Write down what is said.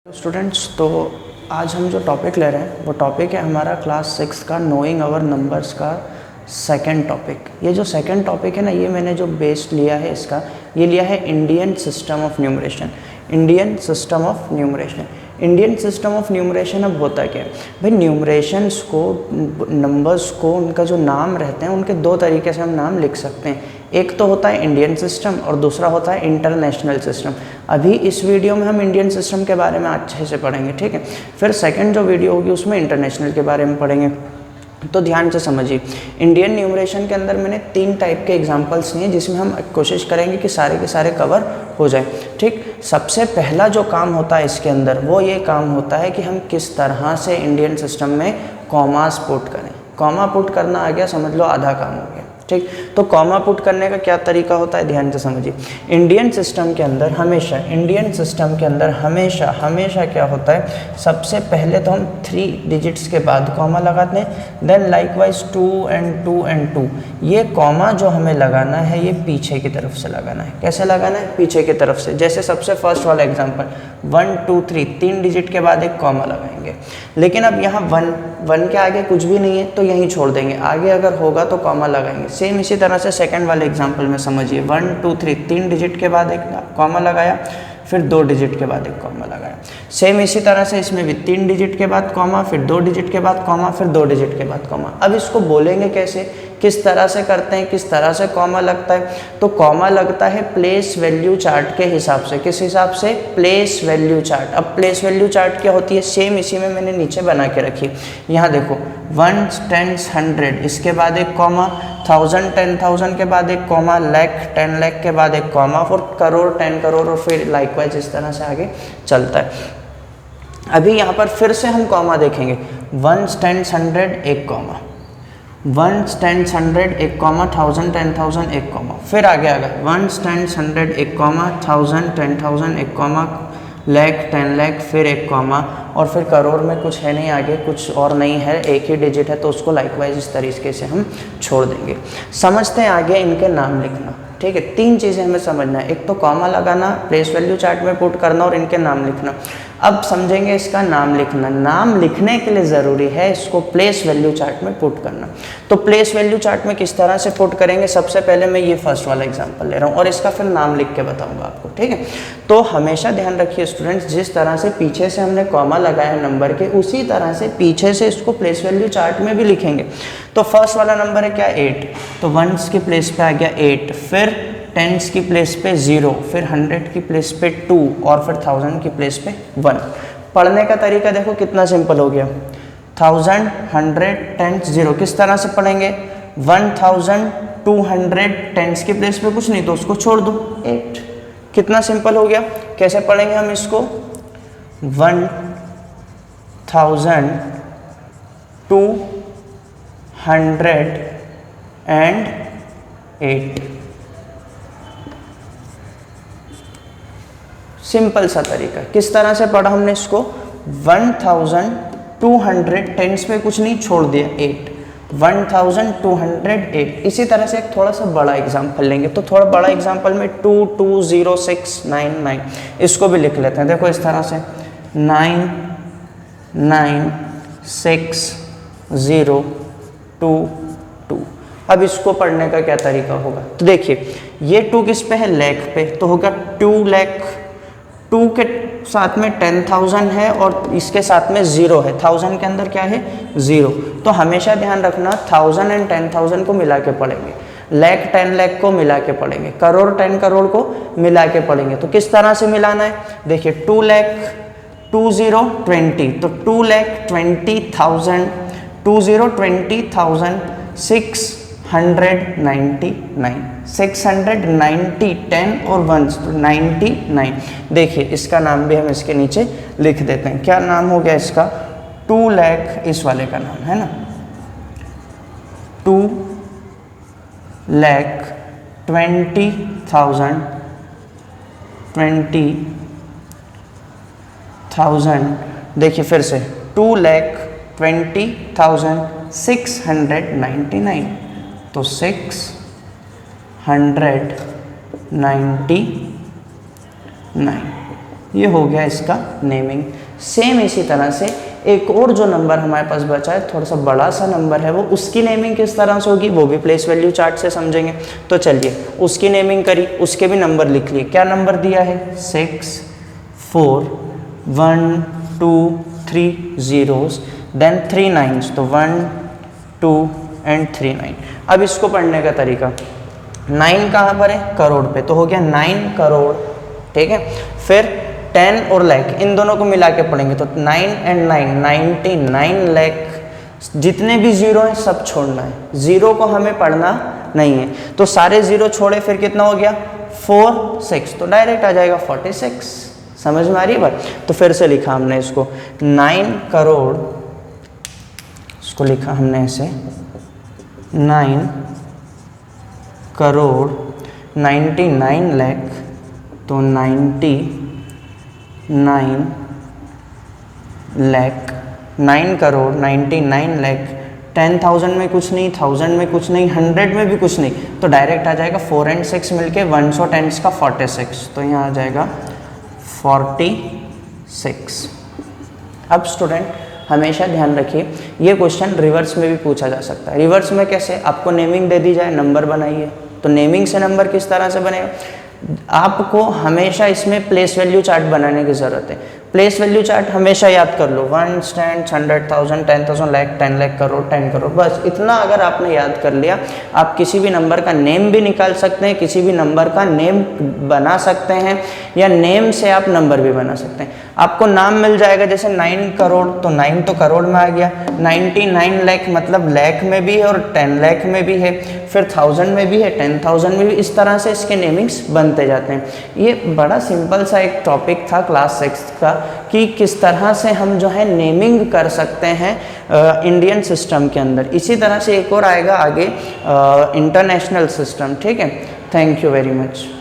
Students, तो आज हम जो टॉपिक ले रहे हैं वो टॉपिक है हमारा क्लास 6 का नोइंग आवर नंबर्स का सेकंड टॉपिक। ये जो सेकंड टॉपिक है ना, ये मैंने जो बेस लिया है इसका, ये लिया है Indian system of numeration. Indian system of numeration, Indian system of numeration अब होता क्या है भाई? न्यूमरेशंस को, नंबर्स को, उनका जो नाम रहते हैं उनके दो तरीके से हम नाम लिख सकते हैं। एक तो होता है इंडियन सिस्टम और दूसरा होता है इंटरनेशनल सिस्टम। अभी इस वीडियो में हम इंडियन सिस्टम के बारे में अच्छे से पढ़ेंगे, ठीक है। फिर सेकंड जो वीडियो होगी उसमें इंटरनेशनल के बारे में पढ़ेंगे। तो ध्यान से समझिए, इंडियन न्यूमरेशन के अंदर मैंने 3 टाइप के एग्जांपल्स लिए जिसमें हम कोशिश करेंगे कि सारे के सारे कवर हो जाए, ठीक। सबसे पहला जो काम होता है इसके अंदर वो ये काम होता है कि हम किस तरह से इंडियन सिस्टम में कॉमास पुट करें। कॉमा पुट करना आ गया, समझ लो आधा काम हो गया, ठीक। तो कॉमा पुट करने का क्या तरीका होता है, ध्यान से समझिए। इंडियन सिस्टम के अंदर हमेशा, इंडियन सिस्टम के अंदर हमेशा हमेशा क्या होता है, सबसे पहले तो हम 3 डिजिट्स के बाद कॉमा लगाते हैं। Then likewise 2 and 2 and 2। ये कॉमा जो हमें लगाना है ये पीछे की तरफ से लगाना है। कैसे लगाना है? पीछे की तरफ से। जैसे सबसे फर्स्ट वाला एग्जाम्पल 1 2 3, 3 डिजिट के बाद एक कॉमा लगाएंगे। लेकिन अब यहाँ 1 के आगे कुछ भी नहीं है तो यहीं छोड़ देंगे, आगे अगर होगा तो कॉमा लगाएंगे। सेम इसी तरह से सेकंड वाले एग्जांपल में समझिए, 1 2 3, 3 डिजिट के बाद एक कॉमा लगाया, फिर 2 डिजिट के बाद एक कॉमा लगाया। सेम इसी तरह से इसमें भी 3 डिजिट के बाद कॉमा, फिर 2 डिजिट के बाद कॉमा, फिर 2 डिजिट के बाद कॉमा। अब इसको बोलेंगे कैसे, किस तरह से करते हैं, किस तरह से कॉमा लगता है? तो कॉमा लगता है प्लेस वैल्यू चार्ट के हिसाब से। किस हिसाब से? Place value chart. अब प्लेस वैल्यू चार्ट क्या होती है, सेम इसी में मैंने नीचे बना के रखी। यहाँ देखो 1 10 100, इसके बाद एक कॉमा, 1000 10,000 के बाद एक कॉमा, लाख 10 लाख के बाद एक कॉमा, फिर करोड़ 10 करोड़, और फिर लाइकवाइज इस तरह से आगे चलता है। अभी यहाँ पर फिर से हम कॉमा देखेंगे, 1 10 100 एक कॉमा, 1 10 100 एक कॉमा, 1000 10,000 एक कॉमा, फिर आगे आ गया 1 10 100 एक कॉमा, 1000 10,000 एक कॉमा, लाख 10 लाख फिर एक कॉमा, और फिर करोड़ में कुछ है नहीं, आगे कुछ और नहीं है, एक ही डिजिट है तो उसको लाइकवाइज इस तरीके से हम छोड़ देंगे। समझते हैं आगे इनके नाम लिखना, ठीक है। 3 चीज़ें हमें समझना है, एक तो कॉमा लगाना, प्लेस वैल्यू चार्ट में पुट करना और इनके नाम लिखना। अब समझेंगे इसका नाम लिखना। नाम लिखने के लिए ज़रूरी है इसको प्लेस वैल्यू चार्ट में पुट करना। तो प्लेस वैल्यू चार्ट में किस तरह से पुट करेंगे, सबसे पहले मैं ये फर्स्ट वाला एग्जांपल ले रहा हूँ और इसका फिर नाम लिख के बताऊँगा आपको, ठीक है। तो हमेशा ध्यान रखिए स्टूडेंट्स, जिस तरह से पीछे से हमने कॉमा लगाया है नंबर के, उसी तरह से पीछे से इसको प्लेस वैल्यू चार्ट में भी लिखेंगे। तो फर्स्ट वाला नंबर है क्या, 8, तो 1s की प्लेस पे आ गया 8, फिर 10s की प्लेस पे 0, फिर 100 की प्लेस पे 2, और फिर 1000 की प्लेस पे 1। पढ़ने का तरीका देखो कितना सिंपल हो गया, 1000 100 10 0। किस तरह से पढ़ेंगे, 1200 10s की प्लेस पे कुछ नहीं तो उसको छोड़ दो 8। कितना सिंपल हो गया। कैसे पढ़ेंगे हम इसको, 1208। सिंपल सा तरीका। किस तरह से पढ़ा हमने इसको, 1200 10s पे कुछ नहीं छोड़ दिया 8, 1208। इसी तरह से एक थोड़ा सा बड़ा एग्जांपल लेंगे, तो थोड़ा बड़ा एग्जांपल में 220699, इसको भी लिख लेते हैं। देखो इस तरह से 9960222। अब इसको पढ़ने का क्या तरीका होगा, तो देखिए ये 2 किस पे है, लाख पे, तो होगा 2 लाख। 2 के साथ में 10,000 है और इसके साथ में 0 है, 1000 के अंदर क्या है, 0। तो हमेशा ध्यान रखना 1000 एंड 10,000 को मिला के पढ़ेंगे, लाख 10 लाख को मिला के पढ़ेंगे, करोड़ 10 करोड़ को मिला के पढ़ेंगे। तो किस तरह से मिलाना है, देखिए 2 लाख 20 तो 2,20,000 20,20,000 699 690 10 और 1 तो 99। देखिए इसका नाम भी हम इसके नीचे लिख देते हैं। क्या नाम हो गया इसका, 2 लाख, इस वाले का नाम है ना 2,20,000। देखिए फिर से 2,20,699, तो 699। ये हो गया इसका नेमिंग। सेम इसी तरह से एक और जो नंबर हमारे पास बचा है, थोड़ा सा बड़ा सा नंबर है, वो उसकी नेमिंग किस तरह से होगी वो भी प्लेस वैल्यू चार्ट से समझेंगे। तो चलिए उसकी नेमिंग करी, उसके भी नंबर लिख लिए। क्या नंबर दिया है? 6 4 1 2 3 zeros, देन 3 9s, तो 1 2 एंड 3 9। अब इसको पढ़ने का तरीका, 9 कहाँ पर है? करोड़ पे, तो हो गया 9 करोड़, ठीक है। फिर 10 और लाख, इन दोनों को मिला के पढ़ेंगे तो 9 एंड 9 99 लाख। जितने भी जीरो हैं सब छोड़ना है, जीरो को हमें पढ़ना नहीं है। तो सारे जीरो छोड़े, फिर कितना हो गया? 4 6, तो डायरेक्ट आ जाएगा 46। समझ में आ रही है बात? तो फिर से लिखा हमने इसको 9 करोड़, इसको लिखा हमने ऐसे 9 करोड़ 99 लाख, तो 99 लाख, 9 करोड़ 99 लाख। 10,000 में कुछ नहीं, 1000 में कुछ नहीं, 100 में भी कुछ नहीं, तो डायरेक्ट आ जाएगा 4 एंड 6 मिलके 110 का 46, तो यहाँ आ जाएगा 46। अब स्टूडेंट हमेशा ध्यान रखिए, ये क्वेश्चन रिवर्स में भी पूछा जा सकता है। रिवर्स में कैसे? आपको नेमिंग दे दी जाए, नंबर बनाइए, तो नेमिंग से नंबर किस तरह से बनेगा? आपको हमेशा इसमें प्लेस वैल्यू चार्ट बनाने की ज़रूरत है। प्लेस वैल्यू चार्ट हमेशा याद कर लो, 1 10 100,000 10,000 लाख 10 लाख करोड़ 10 करोड़, बस इतना अगर आपने याद कर लिया, आप किसी भी नंबर का नेम भी निकाल सकते हैं, किसी भी नंबर का नेम बना सकते हैं, या नेम से आप नंबर भी बना सकते हैं। आपको नाम मिल जाएगा, जैसे 9 करोड़, तो 9 तो करोड़ में आ गया, 99 लाख मतलब लाख में भी है और 10 लाख में भी है, फिर 1000 में भी है, 10,000 में भी, इस तरह से इसके नेमिंग्स बनते जाते हैं। ये बड़ा सिंपल सा एक टॉपिक था क्लास 6 का, कि किस तरह से हम जो है नेमिंग कर सकते हैं इंडियन सिस्टम के अंदर। इसी तरह से एक और आएगा आगे इंटरनेशनल सिस्टम, ठीक है। Thank you very much.